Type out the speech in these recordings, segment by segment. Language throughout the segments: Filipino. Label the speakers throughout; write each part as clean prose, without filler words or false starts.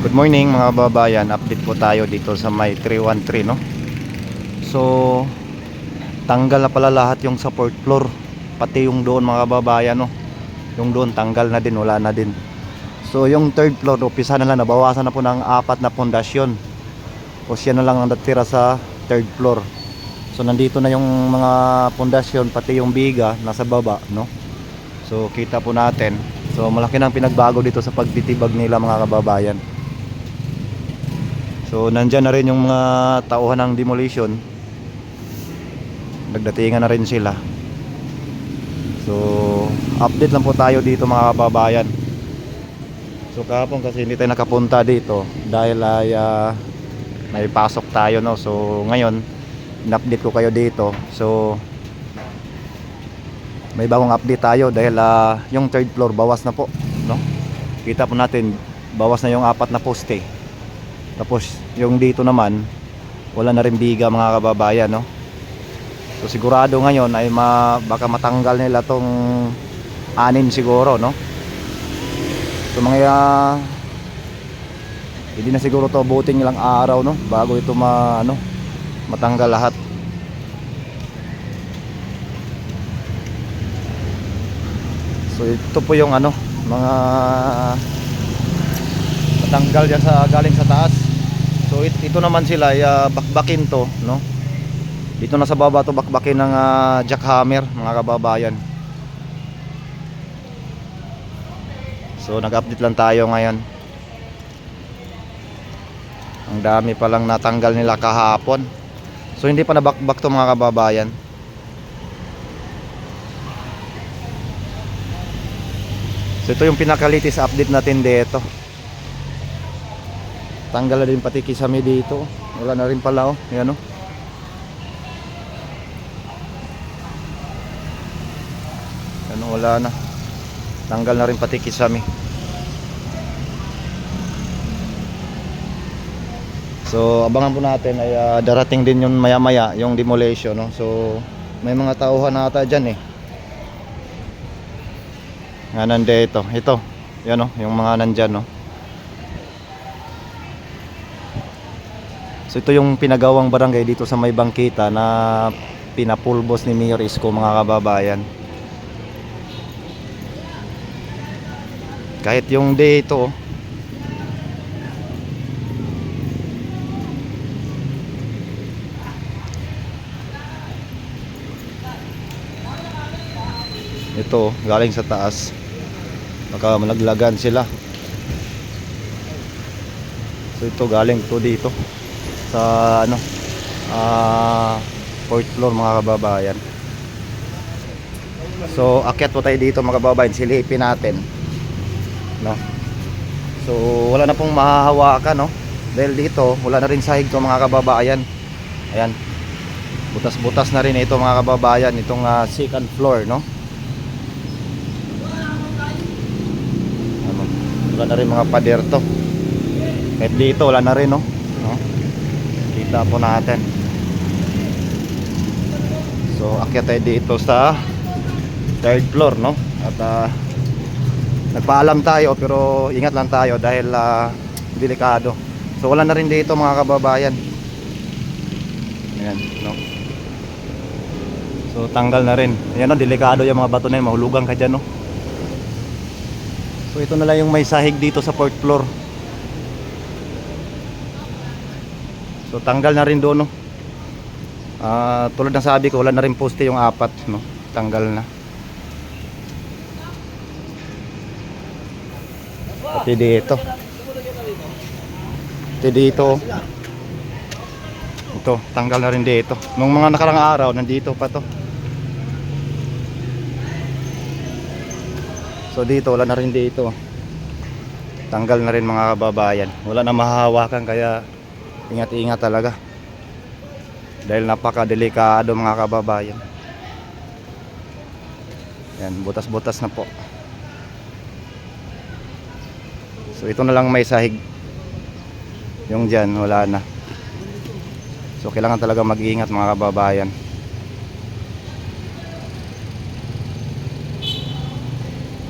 Speaker 1: Good morning mga babayan, update po tayo dito sa may 313, no? So, tanggal na pala lahat yung sa fourth floor. Pati yung doon mga babayan, no? Yung doon tanggal na din, wala na din. So, yung third floor, upisa na lang, nabawasan na po ng 4 na pundasyon. O siya na lang ang natira sa third floor. So, nandito na yung mga pundasyon, pati yung biga, nasa baba, no? So, kita po natin. So, malaki nang pinagbago dito sa pagtitibag nila mga kababayan. So nandyan na rin yung mga tauhan ng demolition. Nagdatingan na rin sila. So update lang po tayo dito mga kababayan. So kahapon kasi hindi tayo nakapunta dito dahil ay may pasok tayo, no. So ngayon in-update ko kayo dito. So may bagong update tayo dahil yung third floor bawas na po, no. Kita po natin bawas na yung 4 na poste. Tapos yung dito naman wala na rin biga mga kababayan, no. So sigurado ngayon ay baka matanggal nila tong 6 siguro, no. So mga hindi na siguro to abutin ilang araw, no, bago ito matanggal lahat. So ito po yung mga matanggal dyan sa galing sa taas. So ito naman sila bakbakin to, no. Dito na sa baba to bakbakin ng jackhammer mga kababayan. So nag-update lang tayo ngayon. Ang dami pa lang natanggal nila kahapon. So hindi pa nabakbak to mga kababayan. So ito yung pinaka-latest update natin dito. Tanggal na din pati kisame dito. Wala na rin pala, oh. Yan, oh. Yan, wala na. Tanggal na rin pati kisame. So abangan po natin ay darating din yun maya maya yung demolition, no? So may mga tauhan na ata dyan, eh. Nga nandito. Ito. Yan, oh. Yung mga nandyan, no? So ito yung pinagawang barangay dito sa may bangkita na pinapulbos ni Mayor Isko mga kababayan. Kahit yung dito, ito galing sa taas, baka malaglagan sila. So ito galing to dito sa fourth floor mga kababayan. So akyat po tayo dito mga kababayan, silipin natin, no. So wala na pong mahahawakan, no, dahil dito wala na rin sahig to mga kababayan. Ayan, butas-butas na rin ito mga kababayan, itong second floor, no. Wala na rin mga pader to. Kahit dito wala na rin, no. Kita po natin. So akyat tayo dito sa third floor, no. At nagpaalam tayo pero ingat lang tayo dahil delikado. So wala na rin dito mga kababayan. Ayan, no. So tanggal na rin. Ayan, no, delikado yung mga bato na yun, mahulugan ka dyan, no. So ito na lang yung may sahig dito sa fourth floor. So tanggal na rin doon, no. Tulad ng sabi ko, wala na rin poste yung 4, no. Tanggal na. Pati dito. Pati dito. Ito, tanggal na rin dito. Nung mga nakarang araw, nandito pa to. So dito, wala na rin dito. Tanggal na rin mga kababayan. Wala na mahahawakan, kaya ingat-ingat talaga. Dahil napaka-delikado mga kababayan. Yan, butas-butas na po. So ito na lang may sahig. Yung dyan, wala na. So kailangan talaga mag-iingat mga kababayan.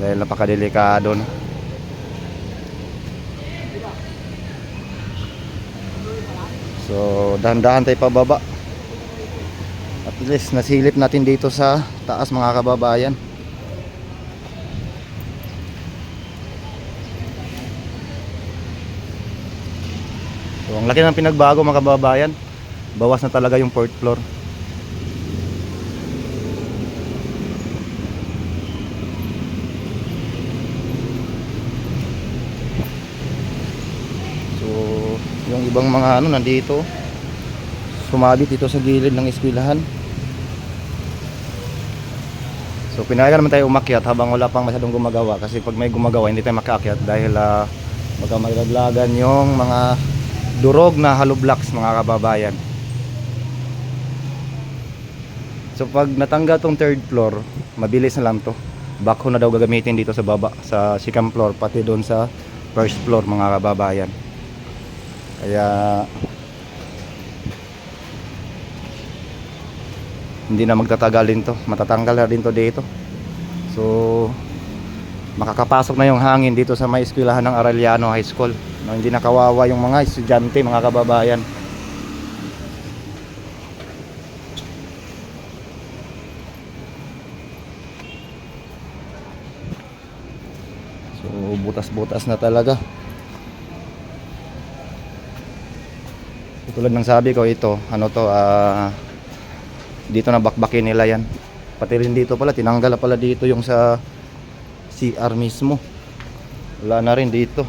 Speaker 1: Dahil napaka-delikado na. So dahan-dahan tayo pababa. At least nasilip natin dito sa taas mga kababayan. So ang laki ng pinagbago mga kababayan. Bawas na talaga yung fourth floor. So yung ibang mga ano nandito, sumabit dito sa gilid ng eskwelahan. So pinayagan naman tayo umakyat habang wala pang masyadong gumagawa, kasi pag may gumagawa hindi tayo makaakyat dahil baka maglaglagan yung mga durog na hollow blocks mga kababayan. So pag natanggal tong third floor, mabilis na lang to. Backhoe na daw gagamitin dito sa baba, sa second floor, pati doon sa first floor mga kababayan. Kaya hindi na magtatagal din to, matatanggal na din to dito. So makakapasok na yung hangin dito sa may eskwelahan ng Arellano High School, no, hindi na kawawa yung mga estudyante mga kababayan. So butas-butas na talaga. Tulad ng sabi ko, ito ano to, dito na bakbakin nila yan. Pati rin dito pala, tinanggal na pala dito yung sa CR mismo. Wala na rin dito.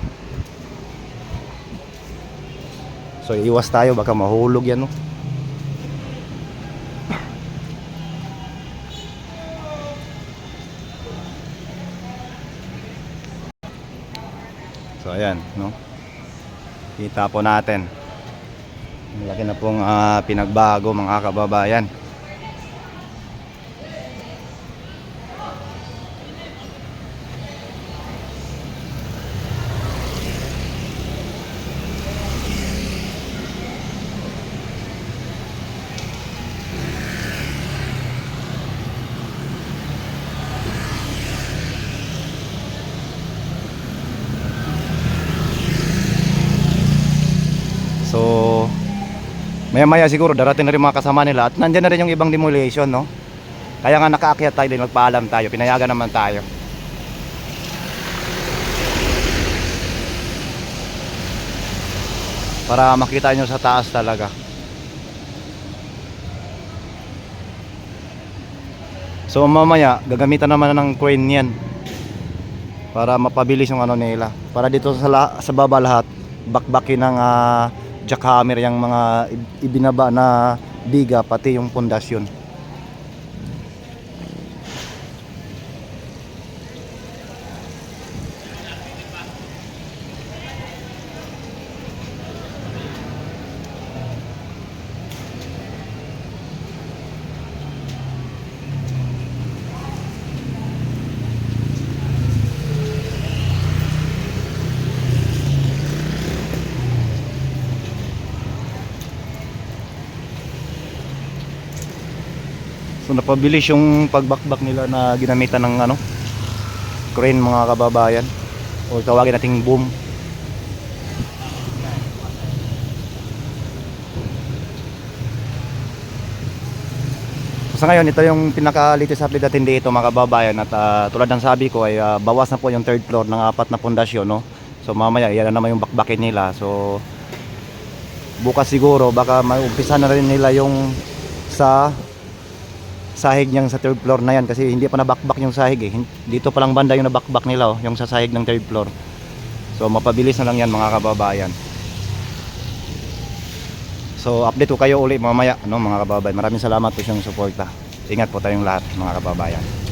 Speaker 1: So iwas tayo, baka mahulog yan, no? So ayan, no? Kita po natin. Laki na pong pinagbago mga kababayan. So maya-maya siguro darating na rin mga kasama nila at nandiyan na rin yung ibang demolition, no? Kaya nga nakaakyat tayo din, magpaalam tayo, pinayagan naman tayo. Para makita nyo sa taas talaga. So mamaya gagamitan naman ng crane yan para mapabilis yung ano nila. Para dito sa baba lahat, bakbakin ng jackhammer yung mga ibinaba na biga, pati yung pundasyon. So napabilis yung pagbakbak nila na ginamitan ng ano, crane mga kababayan, o tawagin nating boom. So sa ngayon, ito yung pinaka-latest update natin dito mga kababayan. At tulad ng sabi ko ay bawas na po yung third floor ng 4 na pundasyon, no? So mamaya yan na naman yung bakbakin nila. So bukas siguro baka maumpisa na rin nila yung sa sahig niyang sa third floor na yan, kasi hindi pa nabakbak yung sahig eh. Dito pa lang banda yung nabakbak nila, oh, yung sa sahig ng third floor. So mapabilis na lang yan mga kababayan. So update ko kayo uli mamaya, no, mga kababayan. Maraming salamat po sa inyong suporta. Ingat po tayong lahat mga kababayan.